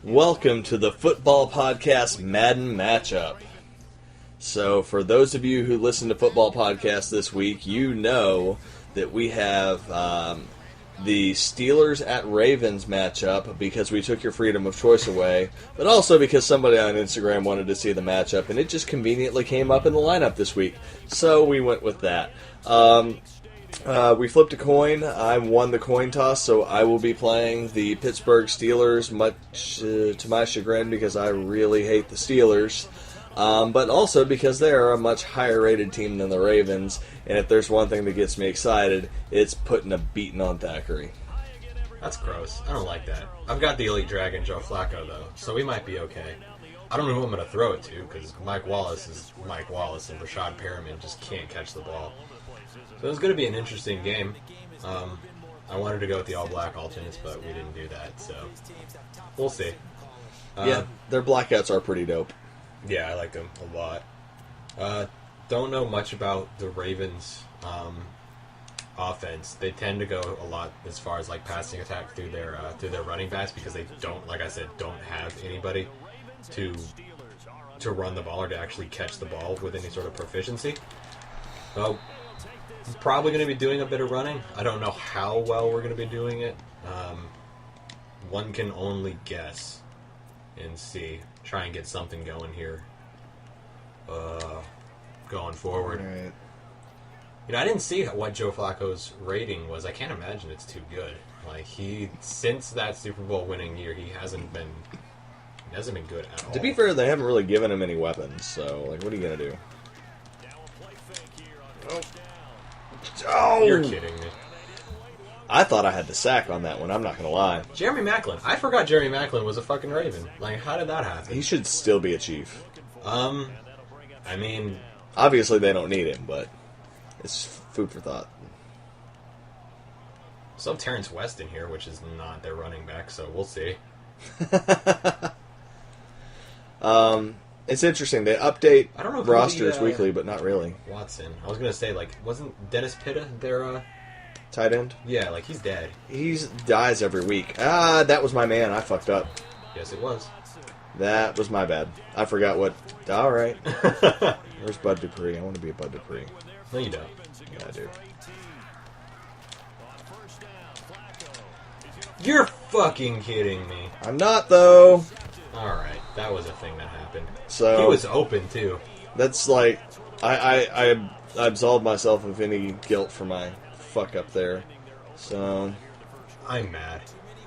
Welcome to the football podcast Madden matchup. So for those of you who listen to football podcasts this week, you know that we have the Steelers at Ravens matchup because we took your freedom of choice away, but also because somebody on Instagram wanted to see the matchup, and it just conveniently came up in the lineup this week. So we went with that. We flipped a coin. I won the coin toss, so I will be playing the Pittsburgh Steelers, much to my chagrin because I really hate the Steelers, but also because they are a much higher rated team than the Ravens, and if there's one thing that gets me excited, it's putting a beating on Thackeray. That's gross. I don't like that. I've got the Elite Dragon Joe Flacco, though, so we might be okay. I don't know who I'm going to throw it to, because Mike Wallace is Mike Wallace, and Rashad Perriman just can't catch the ball. So it's going to be an interesting game. I wanted to go with the all-black alternates, but we didn't do that, so we'll see. Yeah, their blackouts are pretty dope. Yeah, I like them a lot. Don't know much about the Ravens' offense. They tend to go a lot as far as like passing attack through their running backs because they don't, like I said, don't have anybody to run the ball or to actually catch the ball with any sort of proficiency. So probably going to be doing a bit of running. I don't know how well we're going to be doing it. One can only guess and see. Try and get something going here. Going forward. All right. You know, I didn't see what Joe Flacco's rating was. I can't imagine it's too good. Like, since that Super Bowl winning year, he hasn't been good at all. To be fair, they haven't really given him any weapons, so, like, what are you going to do? Oh! You're kidding me. I thought I had the sack on that one, I'm not going to lie. Jeremy Maclin. I forgot Jeremy Maclin was a fucking Raven. Like, how did that happen? He should still be a Chief. I mean... Obviously, they don't need him, but it's food for thought. Still have Terrence West in here, which is not their running back, so we'll see. It's interesting. They update I don't know rosters weekly, but not really. Watson. I was going to say, like, wasn't Dennis Pitta their... Tight end? Yeah, like, he's dead. He dies every week. That was my man. I fucked up. Yes, it was. That was my bad. I forgot what... All right. Where's Bud Dupree? I want to be a Bud Dupree. No, you don't. Yeah, I do. You're fucking kidding me. I'm not, though. Alright, that was a thing that happened. So he was open, too. That's like... I absolved myself of any guilt for my fuck up there. So... I'm mad.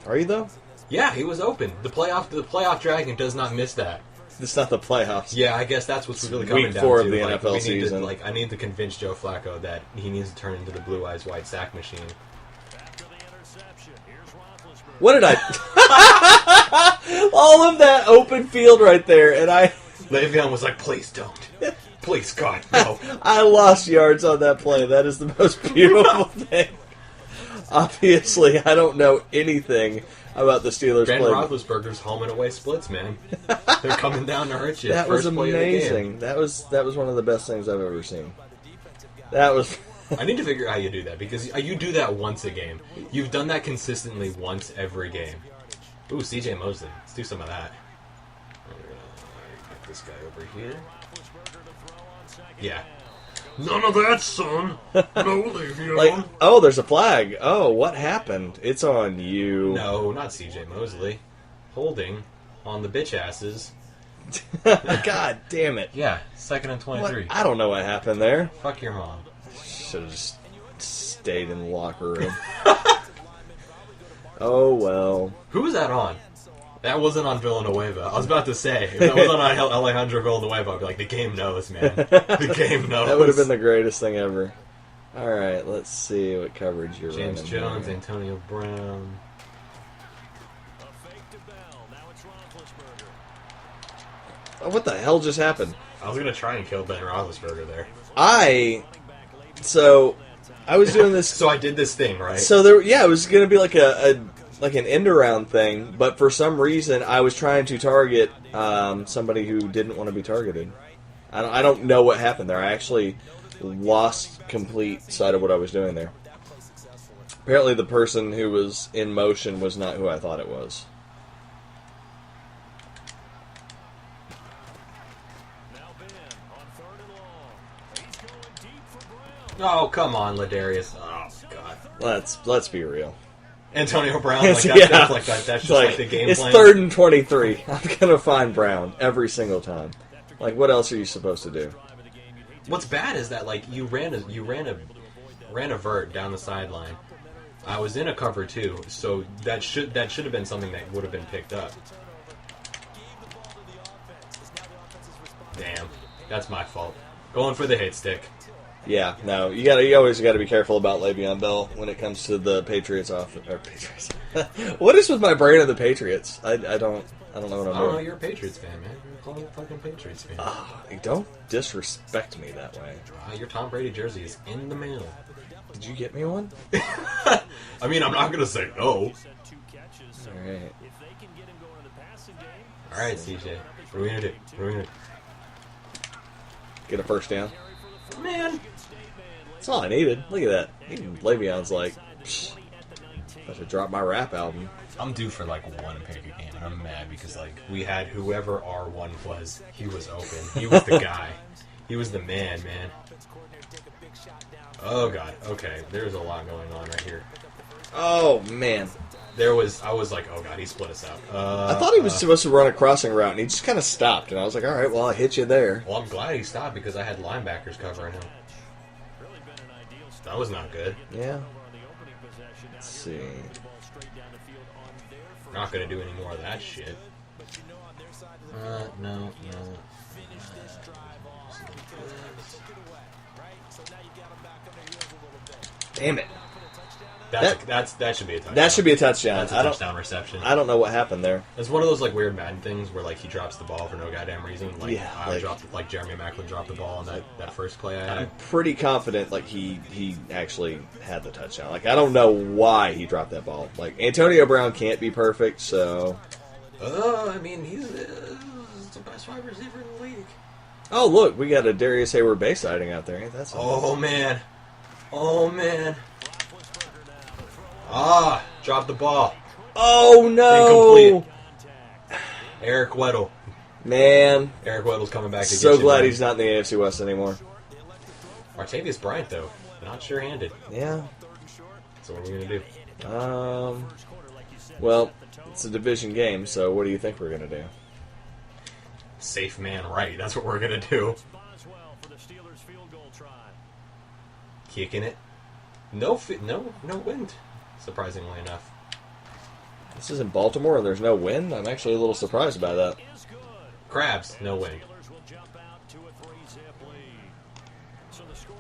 Are you, though? Yeah, he was open. The playoff dragon does not miss that. It's not the playoffs. Yeah, I guess that's what's really coming week down 4 to. of the NFL season. I need to convince Joe Flacco that he needs to turn into the Blue Eyes White sack machine. What did I... All of that open field right there, and Le'Veon was like, please don't. Please, God, no. I lost yards on that play. That is the most beautiful thing. Obviously, I don't know anything about the Steelers' Ben play. Roethlisberger's home and away splits, man. They're coming down to hurt you. That was First play of the game. amazing. That was one of the best things I've ever seen. That was... I need to figure out how you do that, because you do that once a game. You've done that consistently once every game. Ooh, CJ Mosley. Let's do some of that. Get this guy over here. Yeah. None of that, son. No, leave me alone. Oh, there's a flag. Oh, what happened? It's on you. No, not CJ Mosley. Holding on the bitch asses. God damn it. Yeah, 2nd and 23. What? I don't know what happened there. Fuck your mom. Should have just stayed in the locker room. Oh, well. Who was that on? That wasn't on Villanueva. I was about to say, if that was on Alejandro Villanueva, I'd be like, the game knows, man. The game knows. That would have been the greatest thing ever. All right, let's see what coverage you're running. James Jones, here. Antonio Brown. Oh, what the hell just happened? I was going to try and kill Ben Roethlisberger there. I was doing this... So I did this thing, right? So, it was going to be like an end-around thing, but for some reason I was trying to target somebody who didn't want to be targeted. I don't know what happened there. I actually lost complete sight of what I was doing there. Apparently the person who was in motion was not who I thought it was. Oh, come on, Ladarius. Oh, God. Let's be real. Antonio Brown, like Yeah. that's like that. That's just like the game it's plan. 3rd and 23. I'm gonna find Brown every single time. Like, what else are you supposed to do? What's bad is that like you ran a vert down the sideline. I was in a cover too, so that should have been something that would have been picked up. Damn, that's my fault. Going for the hit stick. Yeah, no, you always gotta be careful about Le'Veon Bell when it comes to the Patriots Patriots. What is with my brain of the Patriots? I don't know what I'm doing. Oh, you're a Patriots fan, man. You're a fucking Patriots fan. Don't disrespect me that way. Your Tom Brady jersey is in the mail. Did you get me one? I mean, I'm not gonna say no. Alright. Alright, CJ. What are we gonna do? Get a first down. Man. That's all I needed. Look at that. Even Le'Veon's like, psh, I should drop my rap album. I'm due for like one pick a game, and I'm mad because like we had whoever R1 was, he was open. He was the guy. He was the man. Oh god. Okay, there's a lot going on right here. Oh man. I was like, oh god, he split us out. I thought he was supposed to run a crossing route, and he just kind of stopped. And I was like, all right, well, I'll hit you there. Well, I'm glad he stopped because I had linebackers covering him. That was not good. Yeah. Let's see. Not gonna do any more of that shit. No. Damn it. That should be a touchdown. That should be a touchdown. That's a touchdown reception. I don't know what happened there. It's one of those like weird Madden things where like he drops the ball for no goddamn reason. Like Yeah, I dropped, like Jeremy Maclin dropped the ball on that first play I had. I'm pretty confident like he actually had the touchdown. Like I don't know why he dropped that ball. Like Antonio Brown can't be perfect, so. I mean he's the best wide receiver in the league. Oh look, we got a Darius Hayward base sighting out there. Ain't that something? Oh man. Dropped the ball. Oh no! Incomplete. Eric Weddle. Man. Eric Weddle's coming back to get So you, glad man. he's not in the AFC West anymore. Martavius Bryant, though, not sure-handed. Yeah. So what are we going to do? Well, it's a division game, so what do you think we're going to do? Safe man right. That's what we're going to do. Kicking it. No wind, surprisingly enough. This is in Baltimore and there's no wind? I'm actually a little surprised by that. Crabs, no wind.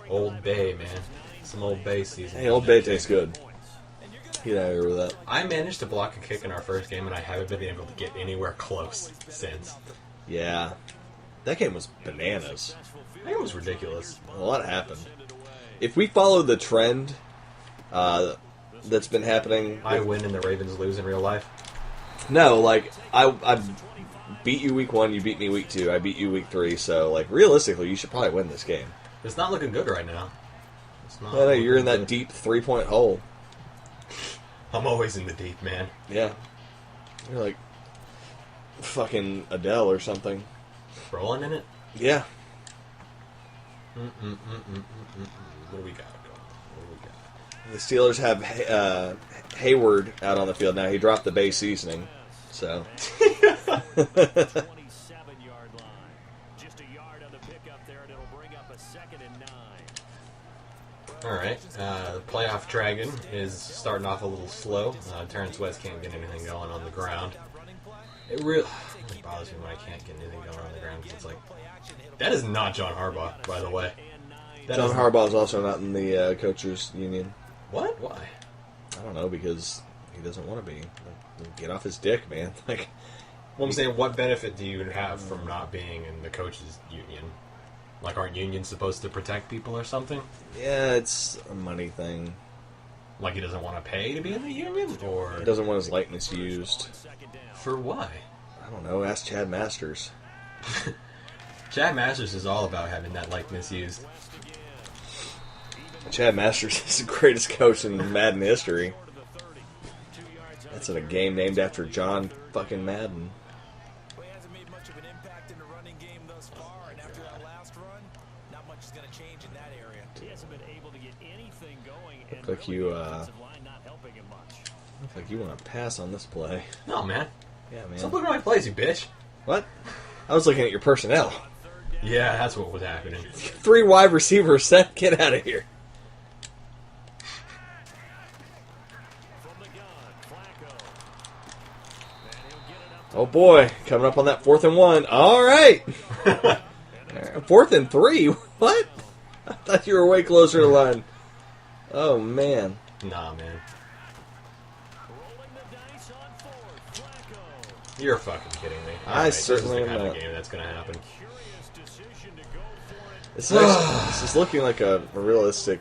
Old Bay, man. Some Old Bay season. Hey, Old Bay tastes good. Get out of here with that. I managed to block a kick in our first game, and I haven't been able to get anywhere close since. Yeah. That game was bananas. I think it was ridiculous. A lot happened. If we follow the trend that's been happening... I win and the Ravens lose in real life? No, like, I beat you week 1, you beat me week 2, I beat you week 3, so, like, realistically, you should probably win this game. It's not looking good right now. It's not. I know, you're in that good. deep 3-point hole. I'm always in the deep, man. Yeah. You're like fucking Adele or something. Rolling in it? Yeah. What do we got? The Steelers have Hayward out on the field now. He dropped the base seasoning, so. All right. The playoff dragon is starting off a little slow. Terrence West can't get anything going on the ground. It really bothers me when I can't get anything going on the ground. It's like, that is not John Harbaugh, by the way. John Harbaugh is also not in the coaches union. What? Why? I don't know, because he doesn't want to be. Get off his dick, man. Like, well, I'm saying, what benefit do you have from not being in the coaches union? Like, aren't unions supposed to protect people or something? Yeah, it's a money thing. Like he doesn't want to pay to be in the union? Or He doesn't want his likeness used. For why? I don't know. Ask Chad Masters. Chad Masters is all about having that likeness used. Chad Masters is the greatest coach in Madden history. That's in a game named after John fucking Madden. Looks like you want to pass on this play. No, man. Yeah, man. Stop looking at my plays, you bitch. What? I was looking at your personnel. Yeah, that's what was happening. 3 wide receivers set. Get out of here. Oh boy, coming up on that 4th and 1. All right. 4th and 3. What? I thought you were way closer to the line. Oh man. Nah, man. You're fucking kidding me. I certainly this is the am kind not. of game that's gonna happen. This is looking like a realistic.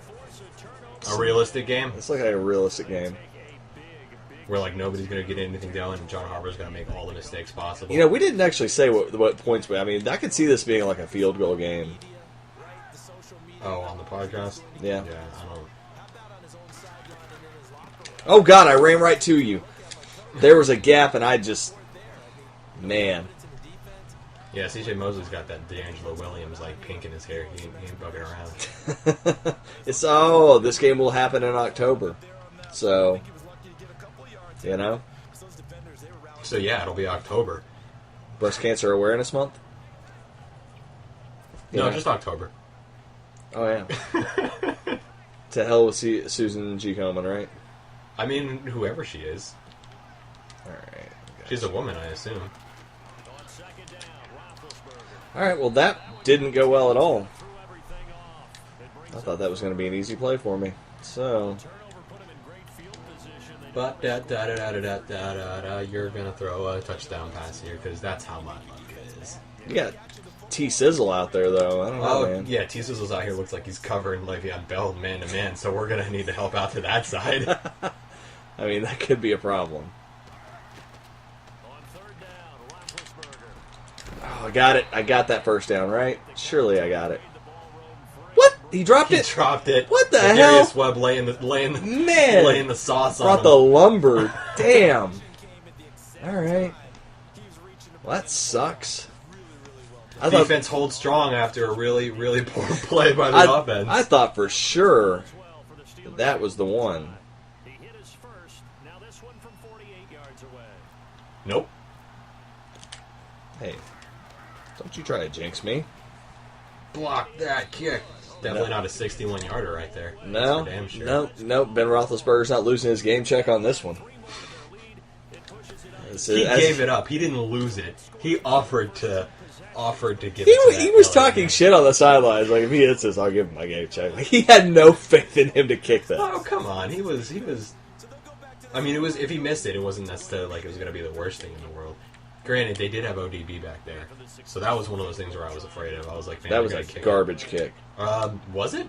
A realistic game It's like a realistic game. where like nobody's gonna get anything done, and John Harbaug's gonna make all the mistakes possible. You know, we didn't actually say what points. I mean, I could see this being like a field goal game. Oh, on the podcast? Yeah. Yeah, I don't. Oh God, I ran right to you. There was a gap, and I just, man. Yeah, CJ Mosley's got that D'Angelo Williams like pink in his hair. He ain't bugging around. This game will happen in October, so you know, So yeah, it'll be October. Breast Cancer Awareness Month. No, Yeah. just October. Oh yeah. To hell with Susan G. Komen, right? I mean, whoever she is. All right. She's a woman, I assume. All right. Well, that didn't go well at all. I thought that was going to be an easy play for me. So. But you're gonna throw a touchdown pass here because that's how my luck is. You got T Sizzle out there, though. I don't know, Oh man. yeah, T Sizzle's out here looks like he's covering Le'Veon Bell man to man, so we're gonna need to help out to that side. I mean, that could be a problem. Oh, I got it. I got that first down, right? Surely I got it. What? He dropped He it? dropped it. What the Darius hell? Webb laying the Man! sauce on Brought him. the lumber. Damn. All right. Well, that sucks. I thought, Defense holds strong after a really, really poor play by the offense. I thought for sure that was the one. Nope. Hey, don't you try to jinx me. Block that kick. Definitely not a 61-yarder right there. No, That's for damn sure. no. Ben Roethlisberger's not losing his game check on this one. He gave it up. He didn't lose it. He offered to give it to He was that talking LA shit on the sidelines. Like, if he hits this, I'll give him my game check. Like, he had no faith in him to kick that. Oh, come on. He was. I mean, it was. If he missed it, it wasn't necessarily like it was going to be the worst thing in the world. Granted, they did have ODB back there, so that was one of those things where I was afraid of. I was like, man, That was they're a gonna kick garbage kick. it. Was it?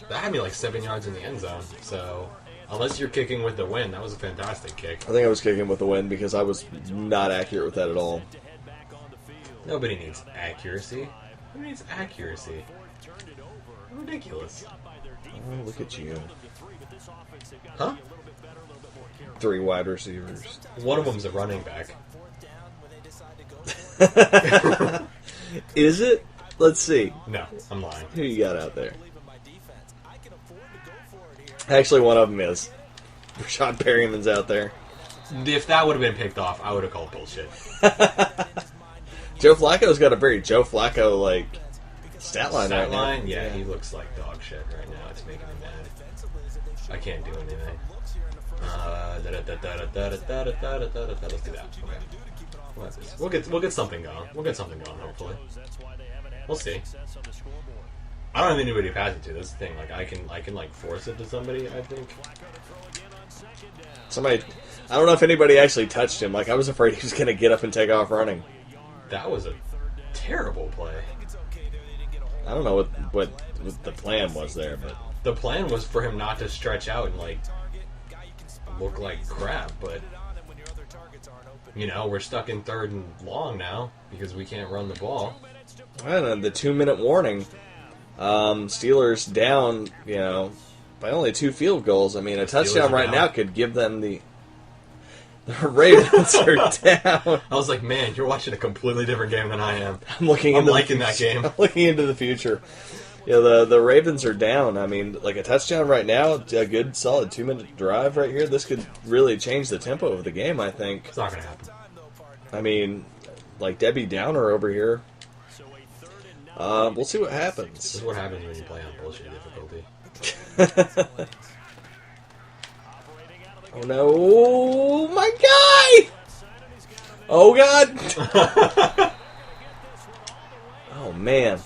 That had me like 7 yards in the end zone. So, unless you're kicking with the wind, that was a fantastic kick. I think I was kicking with the wind because I was not accurate with that at all. Nobody needs accuracy. Who needs accuracy? Ridiculous. Oh, look at you. Huh? 3 wide receivers. One of them's a running back. Is it? Let's see. No, I'm lying. Who you got out there? Actually, one of them is. Rashad Perryman's out there. If that would have been picked off, I would have called bullshit. Joe Flacco's got a very Joe Flacco like stat line right Stat now. line? Yeah, he looks like dog shit right now. It's making me mad. I can't do anything. Let's do that. Okay. We'll get something going. We'll get something going. Hopefully, we'll see. I don't have anybody to pass it to. That's the thing. Like I can like force it to somebody. I think. Somebody, I don't know if anybody actually touched him. Like I was afraid he was going to get up and take off running. That was a terrible play. I don't know what the plan was there, but The plan was for him not to stretch out and like look like crap, but you know, we're stuck in 3rd and long now because we can't run the ball. I don't know, the 2-minute warning. Steelers down, you know, by only 2 field goals. I mean, a touchdown right now could give them the Ravens are down. I was like, man, you're watching a completely different game than I am. I'm liking that game. I'm looking into the future. Yeah, the Ravens are down. I mean, like a touchdown right now, a good solid 2-minute drive right here. This could really change the tempo of the game, I think. It's not going to happen. I mean, like Debbie Downer over here. We'll see what happens. This is what happens when you play on bullshit difficulty. Oh no, my guy! Oh God! Oh man.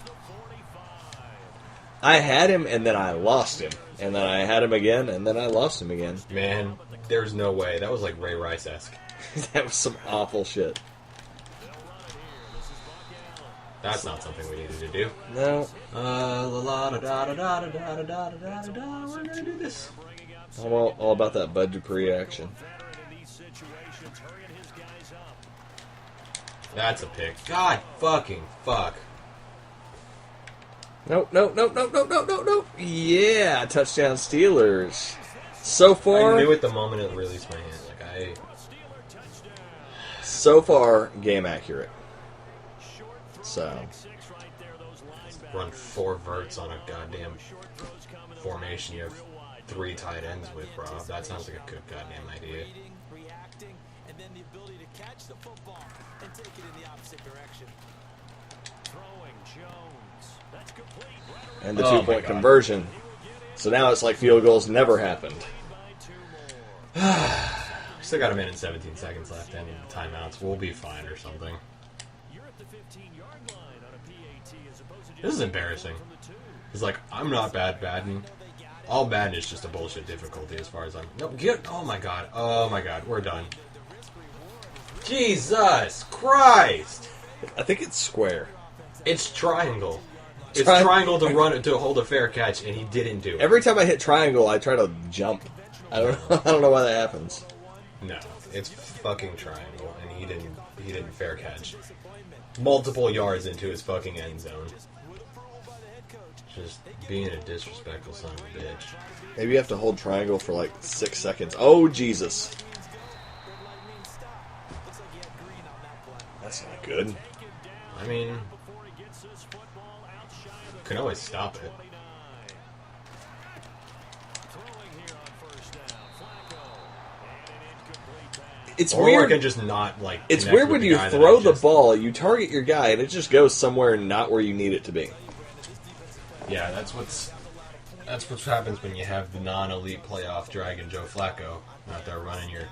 I had him and then I lost him. And then I had him again and then I lost him again. Man, there's no way. That was like Ray Rice-esque. That was some awful shit. That's not something we needed to do. No. We're gonna do this. I'm all about that Bud Dupree action. That's a pick. God fucking fuck. No. Yeah, touchdown Steelers. So far, I knew it the moment it released my hand. So far, game accurate. So. Run 4 verts on a goddamn formation you have 3 tight ends with, bro. That sounds like a good goddamn idea. And the 2-point conversion. So now it's like field goals never happened. Still got a minute and 17 seconds left and timeouts. We'll be fine or something. This is embarrassing. It's like, I'm not bad Madden. All Madden is just a bullshit difficulty as far as I'm... No, oh my god, we're done. Jesus Christ! I think it's square. It's triangle. It's triangle to run to hold a fair catch, and he didn't do it. Every time I hit triangle, I try to jump. I don't know why that happens. No, it's fucking triangle, and he didn't fair catch. Multiple yards into his fucking end zone. Just being a disrespectful son of a bitch. Maybe you have to hold triangle for like 6 seconds. Oh, Jesus. That's not good. I mean, you can always stop it. It's or weird. I can just not, like, it's connect weird with when the you guy throw that I the just- ball, you target your guy, and it just goes somewhere not where you need it to be. Yeah, that's what happens when you have the non-elite playoff dragon Joe Flacco out there running your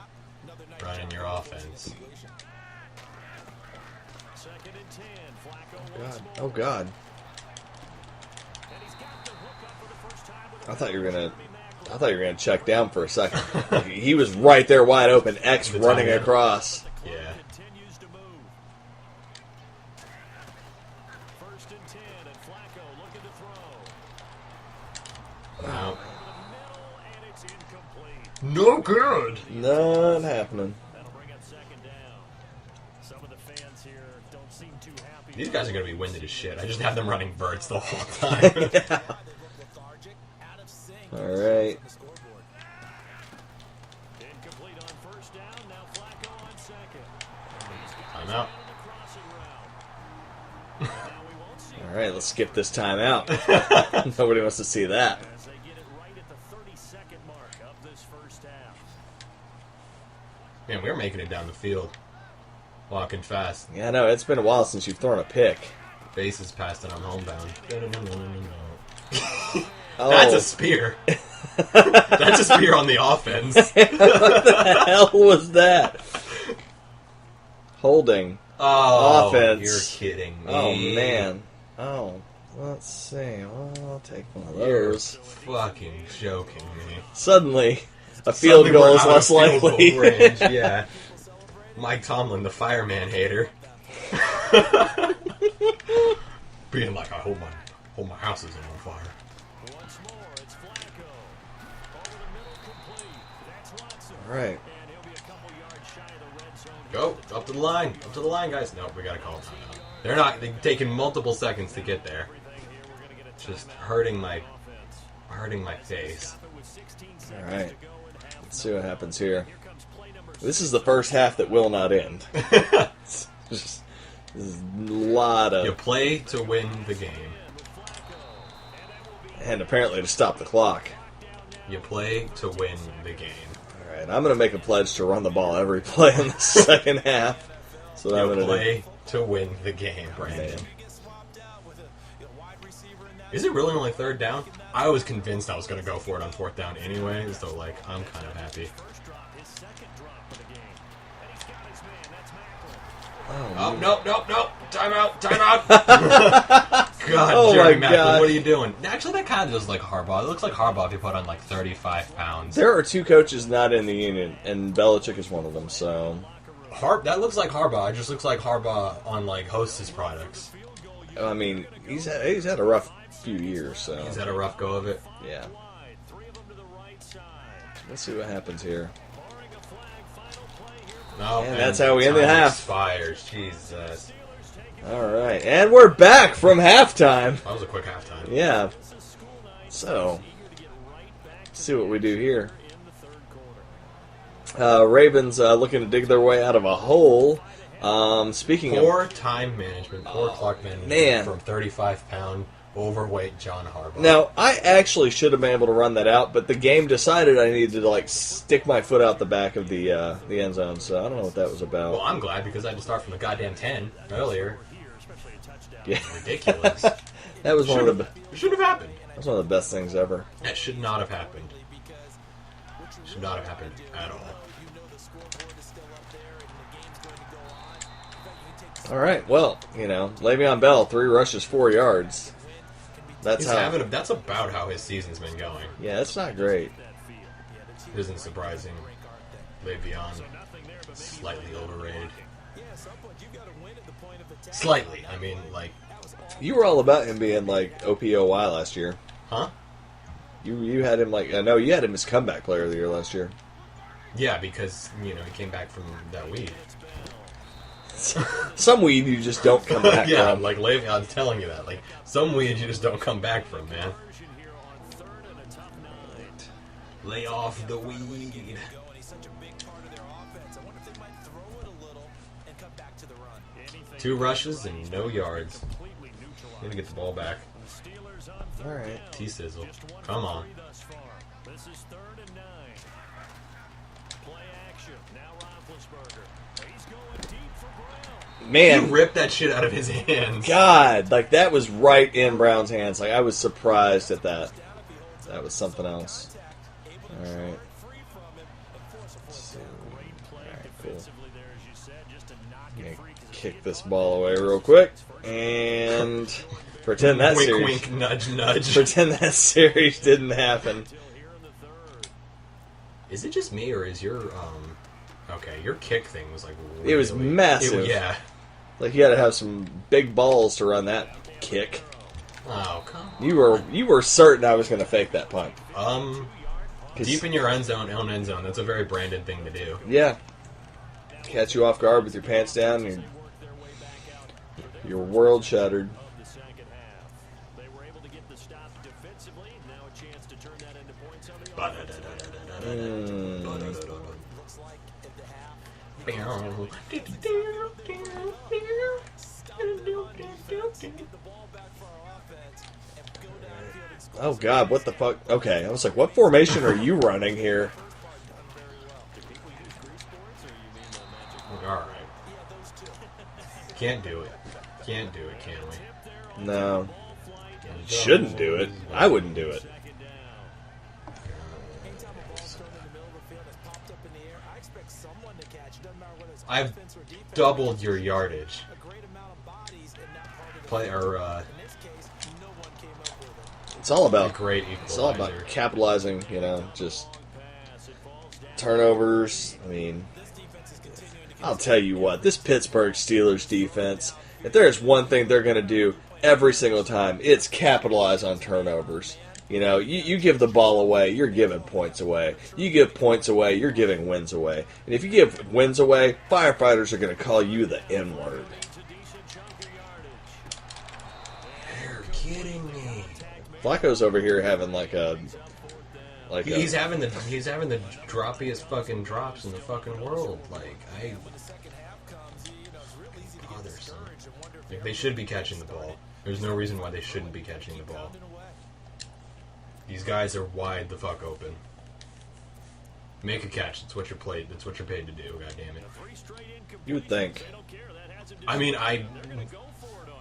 offense. Oh God! I thought you were gonna check down for a second. He was right there, wide open. X The running timeout. across. Yeah. No. No good. Not happening. These guys are going to be winded as shit. I just have them running verts the whole time. Yeah. All right. I'm out. All right. Let's skip this timeout. Nobody wants to see that. Man, we're making it down the field. Walking fast. Yeah, no, it's been a while since you've thrown a pick. Bases passed and I'm homebound. Oh. That's a spear. That's a spear on the offense. What the hell was that? Holding. Oh, Offense. you're kidding me. Oh, man. Oh, let's see. Well, I'll take one of You're those. fucking joking me. Suddenly, a field Suddenly goal we're is out of less field goal likely. range, yeah. Mike Tomlin, the fireman hater. Being like, I hope my house isn't on fire. All right. Go up to the line, guys. No, we gotta call timeout. They're taking multiple seconds to get there. Just hurting my face. All right. Let's see what happens here. This is the first half that will not end. This is a lot You of... play to win the game. And apparently to stop the clock. You play to win the game. All right, I'm going to make a pledge to run the ball every play in the second half. So I'm You going to play to win the game, Brandon. Is it really only third down? I was convinced I was going to go for it on fourth down anyway, so, like, I'm kind of happy. Oh, nope. Timeout. God, Oh Jerry my Macklin, God. what are you doing? Actually, that kind of looks like Harbaugh. It looks like Harbaugh if you put on, like, 35 pounds. There are 2 coaches not in the union, and Belichick is one of them, so... That looks like Harbaugh. It just looks like Harbaugh on, like, Hostess products. I mean, he's had a rough few years, so... He's had a rough go of it. Yeah. Let's see what happens here. No, And that's how we end the time half. Expires. Jesus. All right, and we're back from halftime. That was a quick halftime. Yeah. So, let's see what we do here. Ravens looking to dig their way out of a hole. Speaking Poor of... time management, poor clock management man. from 35-pound overweight John Harbaugh. Now, I actually should have been able to run that out, but the game decided I needed to, like, stick my foot out the back of the end zone, so I don't know what that was about. Well, I'm glad because I had to start from the goddamn 10 earlier. Yeah. Ridiculous. That was one of the... It should have happened. That's one of the best things ever. That should not have happened. Should not have happened at all. All right, well, Le'Veon Bell, 3 rushes, 4 yards. That's That's about how his season's been going. Yeah, that's not great. It isn't surprising. Le'Veon, slightly overrated. Slightly. I mean, like... You were all about him being, like, OPOY last year. Huh? You had him, like... I know, you had him as comeback player of the year last year. Yeah, because, he came back from that weed. Some weed you just don't come back Yeah, from. like Le'Veon, I'm telling you that. Like, some weed you just don't come back from, man. Lay off the weed. 2 rushes and no yards. Need to get the ball back. All right. T-Sizzle. Come on. Man, He ripped that shit out of his hands. God, like, that was right in Brown's hands. Like, I was surprised at that. That was something else. All right. All right, cool. I'm gonna kick this ball away real quick and pretend that Wink, series. wink, nudge, nudge. Pretend that series didn't happen. Is it just me, or is your, okay, your kick thing was, like, really... It was massive. Yeah. Like, you got to have some big balls to run that kick. Oh, come on. You were certain I was going to fake that punt. Deep in your own end zone, that's a very Brandon thing to do. Yeah. Catch you off guard with your pants down, and your world shattered. Oh, God, what the fuck? Okay, I was like, what formation are you running here? Alright. Can't do it. Can't do it, can we? No. Shouldn't do it. I wouldn't do it. I've doubled your yardage. It's all about Great equalizer. It's all about capitalizing, just turnovers. I mean, I'll tell you what, this Pittsburgh Steelers defense, if there's one thing they're going to do every single time, it's capitalize on turnovers. You give the ball away, you're giving points away. You give points away, you're giving wins away. And if you give wins away, firefighters are going to call you the N-word. You're kidding me. Flacco's over here having He's having the droppiest fucking drops in the fucking world. Bothersome. Like, they should be catching the ball. There's no reason why they shouldn't be catching the ball. These guys are wide the fuck open. Make a catch. That's what you're paid. That's what you're paid to do. God damn it. You would think. I mean, I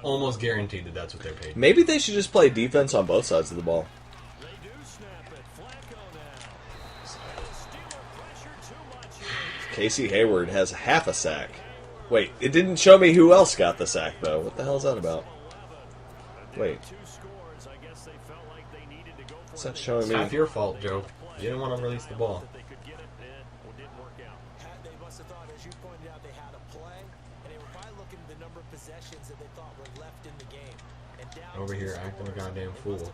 almost guaranteed that that's what they're paid. Maybe they should just play defense on both sides of the ball. Casey Hayward has half a sack. Wait, it didn't show me who else got the sack, though. What the hell is that about? Wait. What's that showing It's me? half your fault, Joe. You didn't want to release the ball. Over here acting a goddamn fool.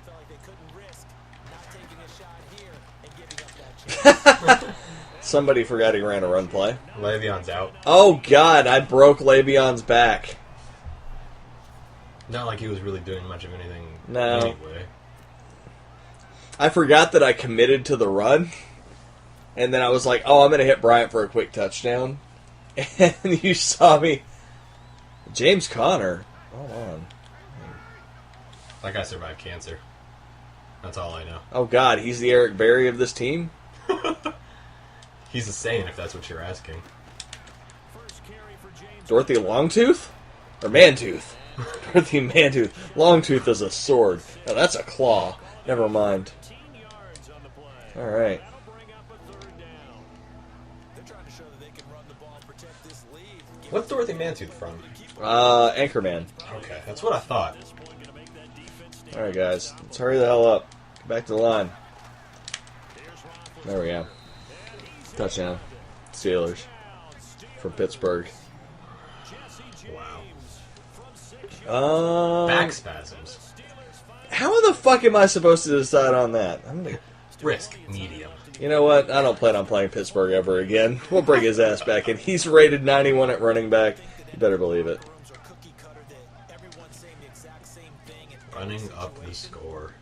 Somebody forgot he ran a run play. Le'Veon's out. Oh, God, I broke Le'Veon's back. Not like he was really doing much of anything No. anyway. I forgot that I committed to the run. And then I was like, oh, I'm going to hit Bryant for a quick touchdown. And you saw me. James Conner. Hold on. That guy survived cancer. That's all I know. Oh, God, he's the Eric Berry of this team? He's a Saiyan, if that's what you're asking. Dorothy Longtooth? Or Mantooth? Dorothy Mantooth. Longtooth is a sword. Now, that's a claw. Never mind. All right. What's Dorothy Mantooth from? Anchorman. Okay, that's what I thought. All right, guys. Let's hurry the hell up. Get back to the line. There we go. Touchdown. Steelers. From Pittsburgh. Wow. Back spasms. How the fuck am I supposed to decide on that? I'm gonna... Risk. Medium. You know what? I don't plan on playing Pittsburgh ever again. We'll bring his ass back in. He's rated 91 at running back. You better believe it. Running up the score.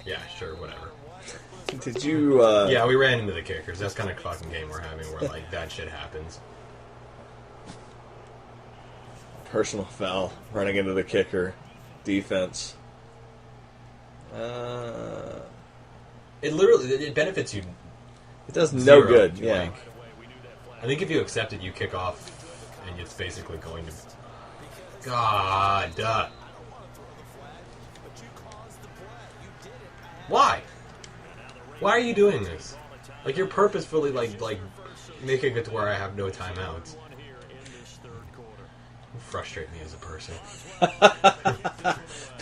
Yeah, sure, whatever. Did you, Yeah, we ran into the kickers. That's kind of fucking game we're having where, like, that shit happens. Personal foul. Running into the kicker. Defense. It literally, it benefits you. It does no zero. good, yeah. Like, I think if you accept it, you kick off, and it's basically going to... God, Why? Why are you doing this? Like, you're purposefully, like making it to where I have no timeouts. You frustrate me as a person.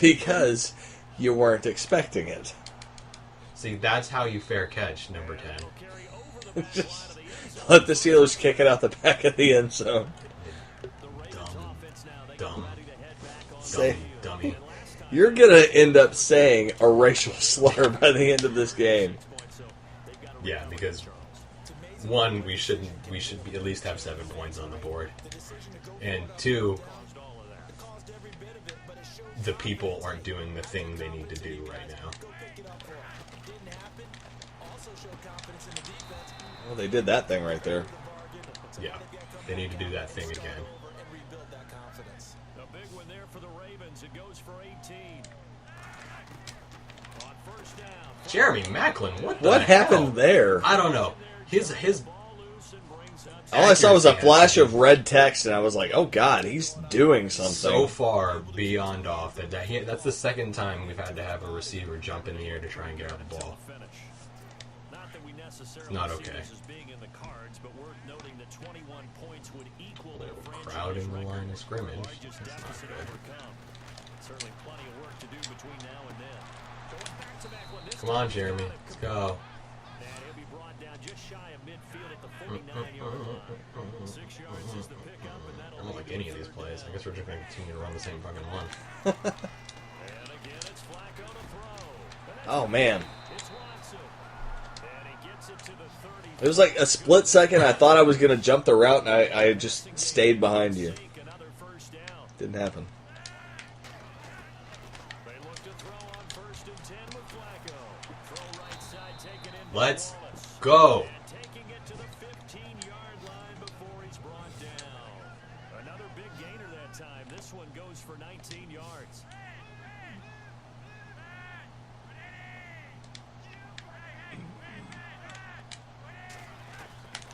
Because you weren't expecting it. See, that's how you fair catch, number 10. Just let the Steelers kick it out the back of the end zone. Dumb. Say, Dummy. you're going to end up saying a racial slur by the end of this game. Yeah, because one, we should at least have 7 points on the board, and 2, the people aren't doing the thing they need to do right now. Well, they did that thing right there. Yeah, they need to do that thing again. Jeremy Maclin, What happened there? I don't know. His All I saw was a accuracy flash has of red text, and I was like, oh, God, he's doing something. so far beyond off that's the second time we've had to have a receiver jump in the air to try and get out the ball. It's not okay. Crowding the line of scrimmage. That's not good. Come on, Jeremy. Let's go. I don't like any of these plays. I guess we're just going to continue to run the same fucking one. Oh, man. It was like a split second. I thought I was going to jump the route, and I just stayed behind you. Didn't happen. Let's go. Another big gainer that time. This one goes for 19 yards.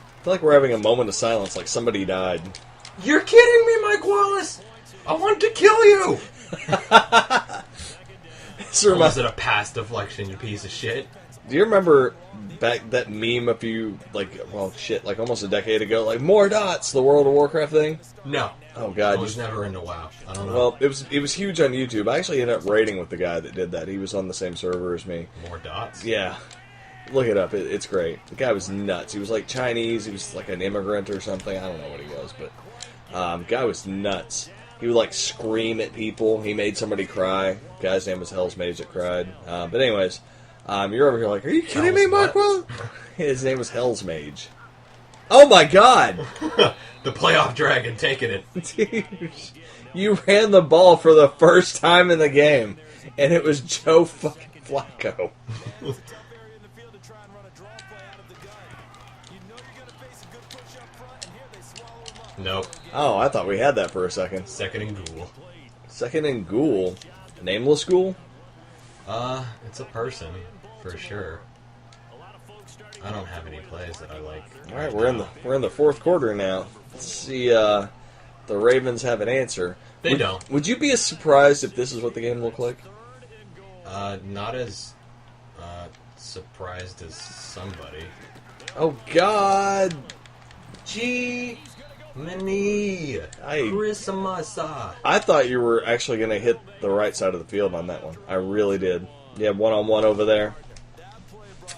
I feel like we're having a moment of silence, like somebody died. You're kidding me, Mike Wallace! I want to kill you! Or was it a pass deflection, you piece of shit? Do you remember back that meme like almost a decade ago, like more dots, the World of Warcraft thing? No. Oh god, I was never into WoW. I don't know. Well, it was huge on YouTube. I actually ended up raiding with the guy that did that. He was on the same server as me. More dots? Yeah. Look it up. It's great. The guy was nuts. He was like Chinese. He was like an immigrant or something. I don't know what he was, but guy was nuts. He would like scream at people. He made somebody cry. Guy's name was Hell's Mage that cried. But anyways, you're over here like, are you kidding me, Mark? Well, his name was Hell's Mage. Oh my god! The playoff dragon taking it. Dude, you ran the ball for the first time in the game, and it was Joe fucking Flacco. Nope. Oh, I thought we had that for a second. Second and goal. Second and ghoul. Nameless ghoul? It's a person, for sure. I don't have any plays that I like. Alright, we're in the fourth quarter now. Let's see, the Ravens have an answer. They don't. Would you be as surprised if this is what the game looked like? Not as surprised as somebody. Oh god! G. Many. Christmas. I thought you were actually going to hit the right side of the field on that one. I really did. You have one-on-one over there.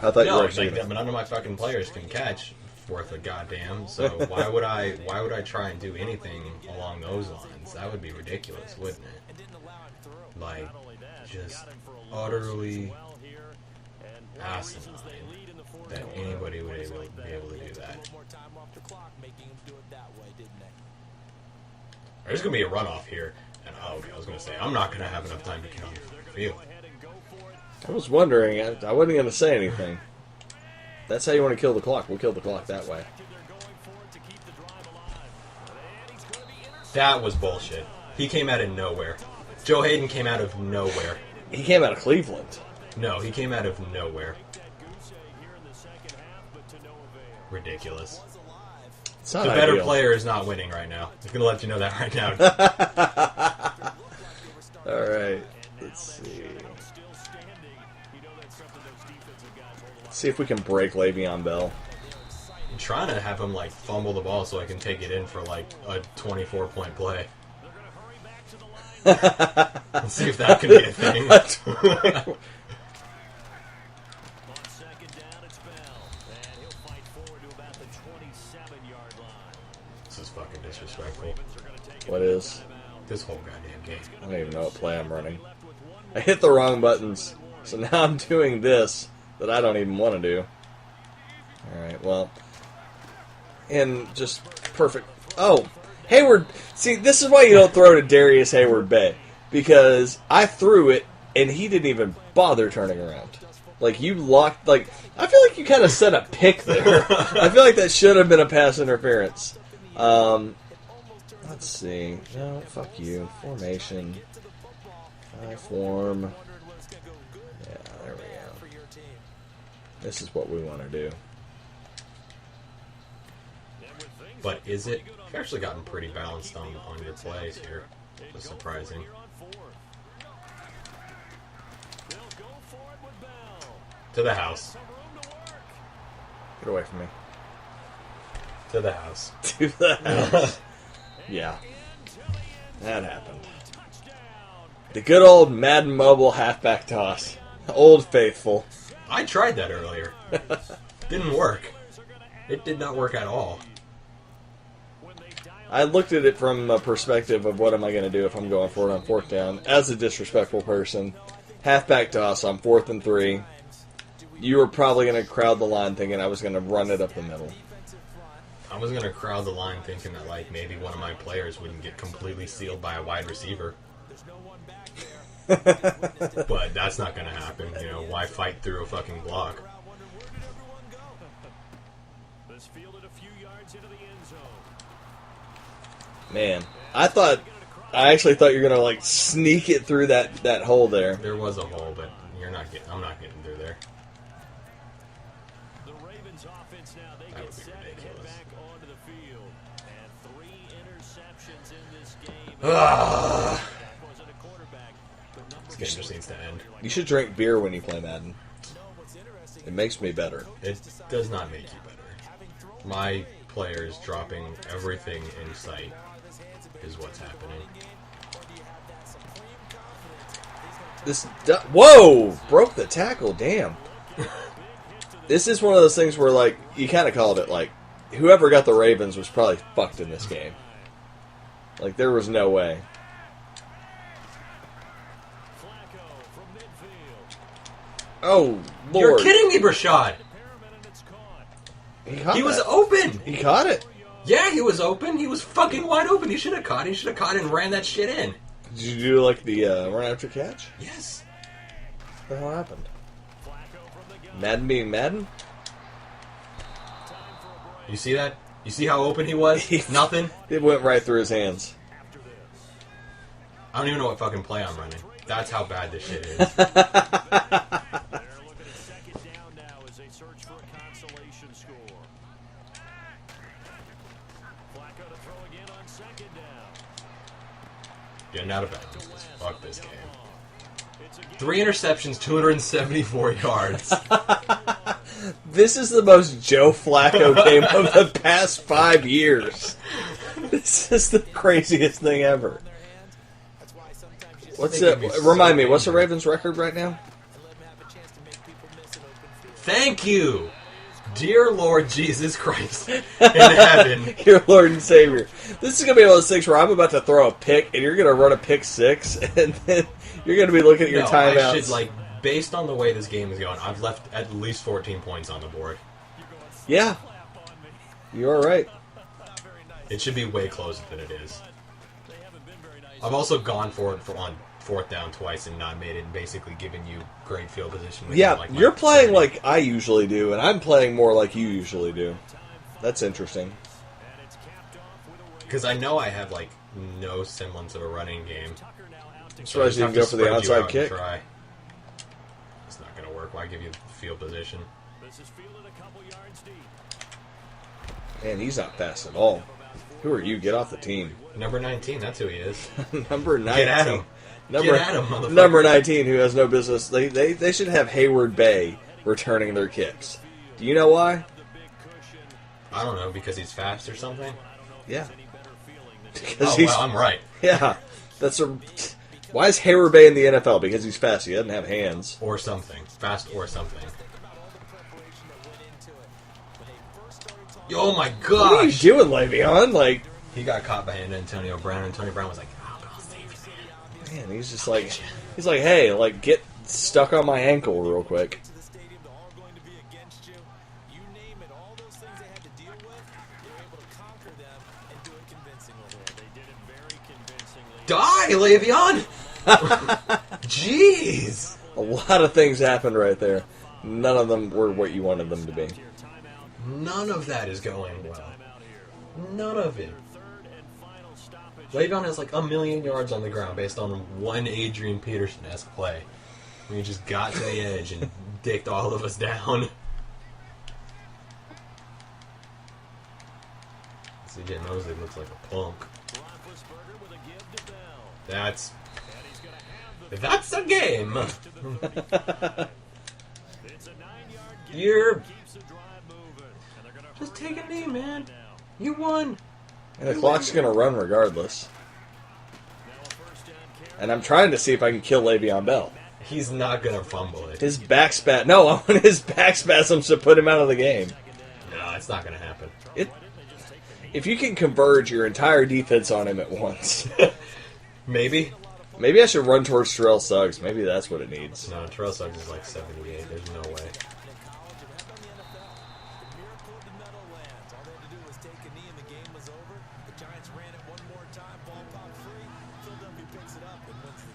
I thought you were actually but none of my fucking players can catch worth a goddamn. So why would I try and do anything along those lines? That would be ridiculous, wouldn't it? Like, just utterly asinine that anybody would be able to do that. There's going to be a runoff here, and I was going to say, I'm not going to have enough time to count the field. I was wondering. I wasn't going to say anything. That's how you want to kill the clock. We'll kill the clock that way. That was bullshit. He came out of nowhere. Joe Hayden came out of nowhere. He came out of Cleveland. No, he came out of nowhere. Ridiculous. It's not the better ideal. player is not winning right now. I'm going to let you know that right now. Alright, let's see. Let's see if we can break Le'Veon Bell. I'm trying to have him like fumble the ball so I can take it in for like a 24-point play. Let's see if that can be a thing. This is fucking disrespectful. What is? This whole goddamn game. I don't even know what play I'm running. I hit the wrong buttons, so now I'm doing this that I don't even want to do. Alright, well. And just perfect. Oh, Hayward. See, this is why you don't throw to Darius Hayward Bay. Because I threw it, and he didn't even bother turning around. Like, you locked, like, I feel like you kind of set a pick there. I feel like that should have been a pass interference. Let's see. No, fuck you. Formation. Form. Yeah, there we go. This is what we want to do. But is it? You've actually gotten pretty balanced on your plays here. That's surprising. To the house. Get away from me. To the house. To the house. Yeah. That happened. The good old Madden Mobile halfback toss. Old faithful. I tried that earlier. Didn't work. It did not work at all. I looked at it from a perspective of what am I going to do if I'm going for it on fourth down. As a disrespectful person, halfback toss on 4th and 3. You were probably going to crowd the line thinking I was going to run it up the middle. I was going to crowd the line thinking that like maybe one of my players wouldn't get completely sealed by a wide receiver. But that's not going to happen. You know, why fight through a fucking block? Man, I actually thought you were gonna like sneak it through that hole there. There was a hole, but I'm not getting through there. The Ravens offense now, they That get would be set to head ridiculous. back onto the field. And 3 interceptions in this game. Ah, That wasn't a quarterback, but number this game just needs to end. You should drink beer when you play Madden. It makes me better. It does not make you better. My players dropping everything in sight is what's happening. Whoa! Broke the tackle. Damn. This is one of those things where like you kind of called it. Like whoever got the Ravens was probably fucked in this game. Like there was no way. Flacco from midfield. Oh Lord! You're kidding me, Brashad. And it's caught. He was that. open. He caught it. Yeah, he was open. He was fucking wide open. He should have caught. He should have caught and ran that shit in. Did you do like the run after catch? Yes. What the hell happened? Flacco from the gun. Madden being Madden? You see that? You see how open he was? Nothing. It went right through his hands. I don't even know what fucking play I'm running. That's how bad this shit is. They're looking at second down now as they search for a consolation score. Flacco to throw again on second down. Getting out of bounds. Fuck this game. 3 interceptions, 274 yards. This is the most Joe Flacco game of the past 5 years. This is the craziest thing ever. What's Making me so remind me, what's the angry. Ravens record right now? Thank you, dear Lord Jesus Christ in heaven. Your Lord and Savior. This is going to be one of those things where I'm about to throw a pick, and you're going to run a pick 6, and then you're going to be looking at your No, timeouts. I should, like, based on the way this game is going, I've left at least 14 points on the board. Yeah. You are right. It should be way closer than it is. I've also gone for it on 4th down twice and not made it, and basically given you great field position. within, Yeah, like, my you're playing 30. like I usually do, and I'm playing more like you usually do. That's interesting. Because I know I have, like, no semblance of a running game. I'm surprised you didn't go for the outside kick. Try. It's not going to work. Why give you field position? This is fielded a couple yards deep. Man, he's not fast at all. Who are you? Get off the team. Number 19, that's who he is. Number 19. Get at him. Number, Get at him, motherfucker. number 19, who has no business. They should have Hayward Bay returning their kicks. Do you know why? I don't know, because he's fast or something? Yeah. Because Oh, he's, well, I'm right. yeah. Why is Hayward Bay in the NFL? Because he's fast. He doesn't have hands. Or something. Fast or something. Oh my What are you gosh! doing, Le'Veon? Like, He got caught behind Antonio Brown. Antonio Brown was like, "Oh, I'll save you, man." man, he's just like, hey, like, get stuck on my ankle real quick. Die, Le'Veon! Jeez! A lot of things happened right there. None of them were what you wanted them to be. None of that is going well. None of it. Le'Veon has like 1,000,000 yards on the ground based on one Adrian Peterson-esque play. He just got to the edge and dicked all of us down. CJ Mosley looks like a punk. That's a game. You're just take a knee, man. You won. And the clock's going to run regardless. And I'm trying to see if I can kill Le'Veon Bell. He's not gonna fumble it. His back spat. No, I want his back spasms to put him out of the game. No, it's not gonna happen. If you can converge your entire defense on him at once. Maybe. Maybe I should run towards Terrell Suggs. Maybe that's what it needs. No, Terrell Suggs is like 78. There's no way.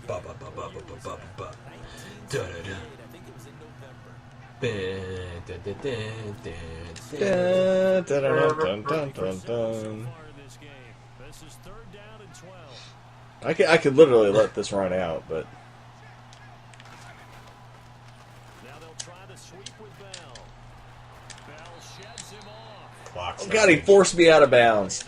Ba ba ba ba ba ba ba ba. Da da da. Da da da da da. Dun, dun, dun, dun, dun, dun. This is 3rd I could literally let this run out, but Now they'll try the sweep with Bell. Bell sheds him off. Clock oh god, he stoppage. forced me out of bounds.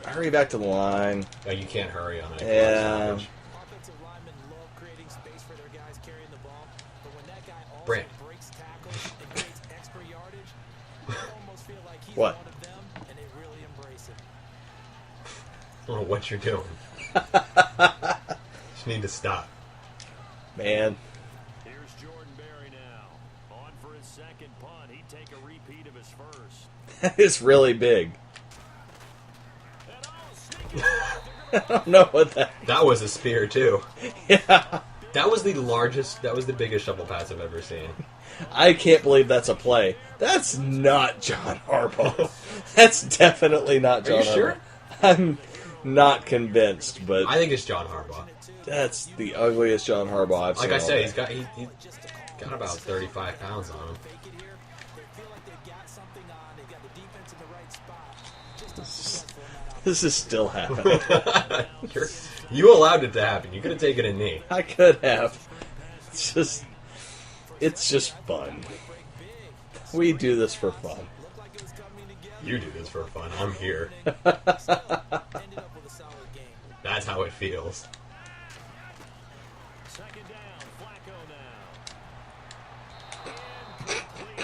Hurry back to the line. Oh, you can't hurry on it. Yeah. Offensive linemen love creating space for their guys carrying the ball, but when that guy also Brent. breaks tackles and creates extra yardage, you almost feel like he's What? one of them, and they really embrace it. I don't know what you're doing. Just need to stop. Man, Here's Jordan Berry now. On for his second punt. He'd take a repeat of his first. that is really big. And sneaking out. I don't know what that. That was a spear too. Yeah, That was the largest. That was the biggest shovel pass I've ever seen. I can't believe that's a play. That's not John Harbaugh. That's definitely not Are John you Harbaugh. sure? I'm not convinced, but I think it's John Harbaugh. that's the ugliest John Harbaugh I've seen. Like I all say, day. he's got about 35 pounds on him. Fake it here. They feel like they've got something on. They've got the defense in the right spot. Just unsuccessful in that This is still happening. You allowed it to happen. You could have taken a knee. I could have. It's just fun. We do this for fun. You do this for fun. I'm here. ended up with a solid game. That's how it feels. Second down. Flacco now.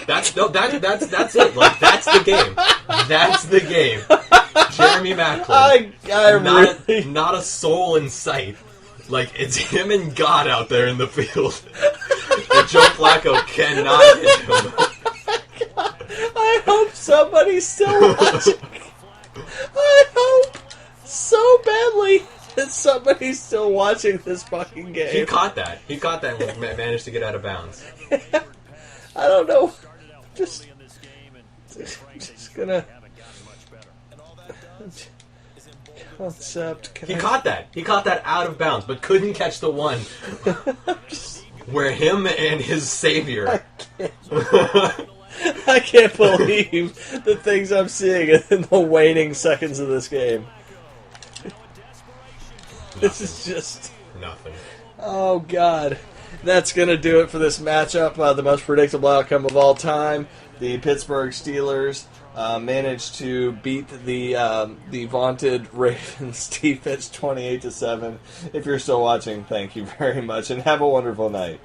That's it. Like that's the game. That's the game. Jeremy Macklin. Not a soul in sight. Like it's him and God out there in the field. And Joe Flacco cannot hit him. I hope somebody's still watching. I hope so badly that somebody's still watching this fucking He game. caught that. He caught that and managed to get out of bounds. I don't know. Started out Just, poorly in this game, and just gonna haven't gotten much better. And all that does is embolden concept. He caught that. He caught that out of bounds, but couldn't catch the one where him and his savior. I can't believe the things I'm seeing in the waning seconds of this game. This is just. Nothing. Oh, God. That's going to do it for this matchup. The most predictable outcome of all time. The Pittsburgh Steelers managed to beat the vaunted Ravens defense 28-7. If you're still watching, thank you very much, and have a wonderful night.